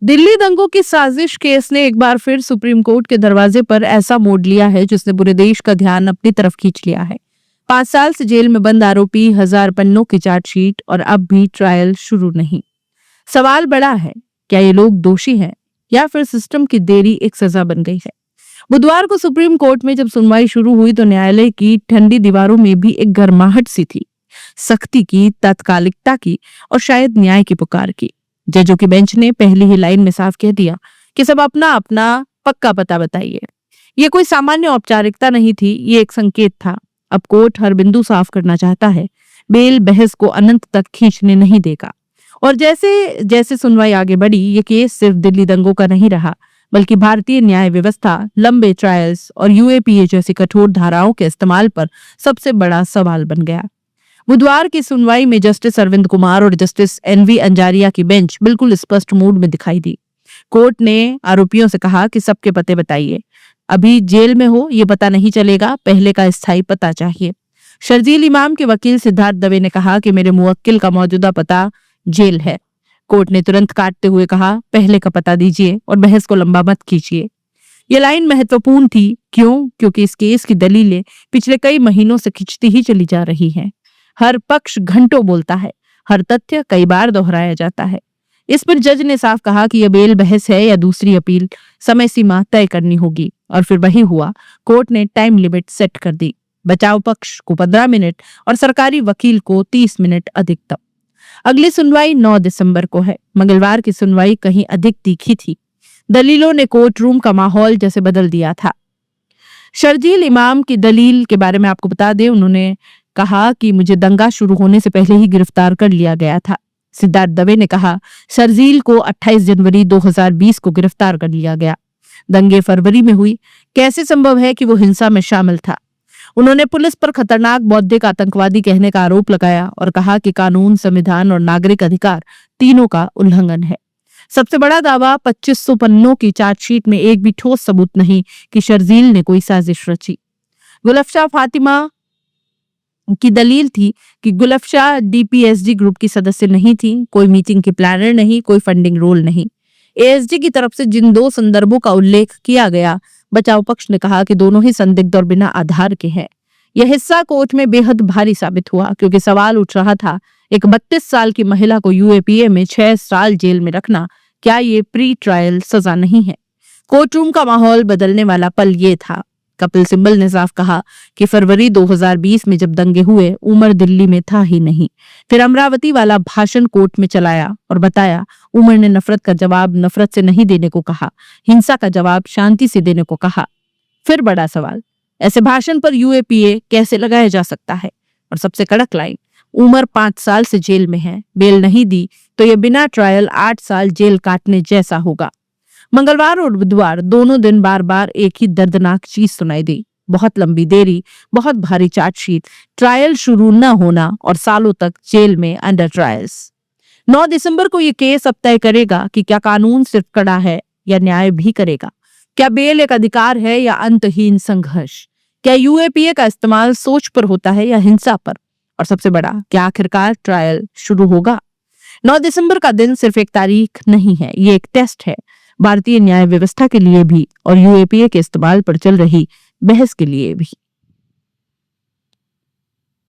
दिल्ली दंगों की साजिश केस ने एक बार फिर सुप्रीम कोर्ट के दरवाजे पर ऐसा मोड़ लिया है जिसने पूरे देश का ध्यान अपनी तरफ खींच लिया है। 5 साल से जेल में बंद आरोपी, 1000 पन्नों की चार्जशीट और अब भी ट्रायल शुरू नहीं। सवाल बड़ा है, क्या ये लोग दोषी हैं या फिर सिस्टम की देरी एक सजा बन गई है? बुधवार को सुप्रीम कोर्ट में जब सुनवाई शुरू हुई तो न्यायालय की ठंडी दीवारों में भी एक गर्माहट सी थी। सख्ती की, तात्कालिकता की और शायद न्याय की पुकार की। जजों की बेंच ने पहली ही लाइन में साफ कह दिया कि सब अपना अपना पक्का पता बताइए। ये कोई सामान्य औपचारिकता नहीं थी, ये एक संकेत था। अब कोर्ट हर बिंदु साफ करना चाहता है। बेल बहस को अनंत तक खींचने नहीं देगा। और जैसे जैसे सुनवाई आगे बढ़ी, ये केस सिर्फ दिल्ली दंगों का नहीं रहा, बल्कि भारतीय न्याय व्यवस्था, लंबे ट्रायल्स और यूएपीए जैसी कठोर धाराओं के इस्तेमाल पर सबसे बड़ा सवाल बन गया। बुधवार की सुनवाई में जस्टिस अरविंद कुमार और जस्टिस एनवी अंजारिया की बेंच बिल्कुल स्पष्ट मूड में दिखाई दी। कोर्ट ने आरोपियों से कहा कि सबके पते बताइए। अभी जेल में हो ये पता नहीं चलेगा, पहले का स्थायी पता चाहिए। शर्जील इमाम के वकील सिद्धार्थ दवे ने कहा कि मेरे मुवक्किल का मौजूदा पता जेल है। कोर्ट ने तुरंत काटते हुए कहा, पहले का पता दीजिए और बहस को लंबा मत कीजिए। ये लाइन महत्वपूर्ण थी। क्यों? क्योंकि इस केस की दलीलें पिछले कई महीनों से खिंचती ही चली जा रही हैं। हर पक्ष घंटों बोलता है, हर तथ्य कई बार दोहराया जाता है। इस पर जज ने साफ कहा कि यह बेल बहस है या दूसरी अपील, समय सीमा तय करनी होगी। और फिर वही हुआ। कोर्ट ने टाइम लिमिट सेट कर दी। बचाव पक्ष को 15 मिनट और सरकारी वकील को 30 मिनट अधिकतम। अगली सुनवाई 9 दिसंबर को है। मंगलवार की सुनवाई कहीं अधिक तीखी थी। दलीलों ने कोर्ट रूम का माहौल जैसे बदल दिया था। शर्जील इमाम की दलील के बारे में आपको बता दें, उन्होंने कहा कि मुझे दंगा शुरू होने से पहले ही गिरफ्तार कर लिया गया था। सिद्धार्थ दवे ने कहा, शर्जील को 28 जनवरी 2020 को गिरफ्तार कर लिया गया। दंगे फरवरी में हुई, कैसे संभव है कि वो हिंसा में शामिल था? उन्होंने पुलिस पर खतरनाक बौद्धिक आतंकवादी कहने का आरोप लगाया और कहा कि कानून, संविधान और नागरिक अधिकार तीनों का उल्लंघन है। सबसे बड़ा दावा, 2500 पन्नों की चार्जशीट में एक भी ठोस सबूत नहीं कि शर्जील ने कोई साजिश रची। गुलफशा फातिमा की दलील थी कि गुलफशा डीपीएसडी ग्रुप की सदस्य नहीं थी, कोई मीटिंग की प्लानर नहीं, कोई फंडिंग रोल नहीं। एएसडी की तरफ से जिन 2 संदर्भों का उल्लेख किया गया, बचाव पक्ष ने कहा कि दोनों ही संदिग्ध और बिना आधार के हैं। यह हिस्सा कोर्ट में बेहद भारी साबित हुआ, क्योंकि सवाल उठ रहा था, एक 32 साल की महिला को यूएपीए में 6 साल जेल में रखना, क्या ये प्री ट्रायल सजा नहीं है? कोर्ट रूम का माहौल बदलने वाला पल ये था। कपिल सिब्बल ने साफ कहा कि फरवरी 2020 में जब दंगे हुए, उमर दिल्ली में था ही नहीं। फिर अमरावती वाला भाषण कोर्ट में चलाया और बताया, उमर ने नफरत का जवाब नफरत से नहीं देने को कहा, हिंसा का जवाब शांति से देने को कहा। फिर बड़ा सवाल, ऐसे भाषण पर यूएपीए कैसे लगाया जा सकता है? और सबसे कड़क लाइन, उमर 5 साल से जेल में है, बेल नहीं दी तो यह बिना ट्रायल 8 साल जेल काटने जैसा होगा। मंगलवार और बुधवार दोनों दिन बार बार एक ही दर्दनाक चीज सुनाई दी। बहुत लंबी देरी, बहुत भारी चार्जशीट, ट्रायल शुरू न होना और सालों तक जेल में अंडर ट्रायल्स। 9 दिसंबर को यह केस अब तय करेगा कि क्या कानून सिर्फ कड़ा है या न्याय भी करेगा। क्या बेल एक अधिकार है या अंतहीन संघर्ष? क्या यूएपीए का इस्तेमाल सोच पर होता है या हिंसा पर? और सबसे बड़ा, क्या आखिरकार ट्रायल शुरू होगा? 9 दिसंबर का दिन सिर्फ एक तारीख नहीं है, ये एक टेस्ट है, भारतीय न्याय व्यवस्था के लिए भी और यूएपीए के इस्तेमाल पर चल रही बहस के लिए भी।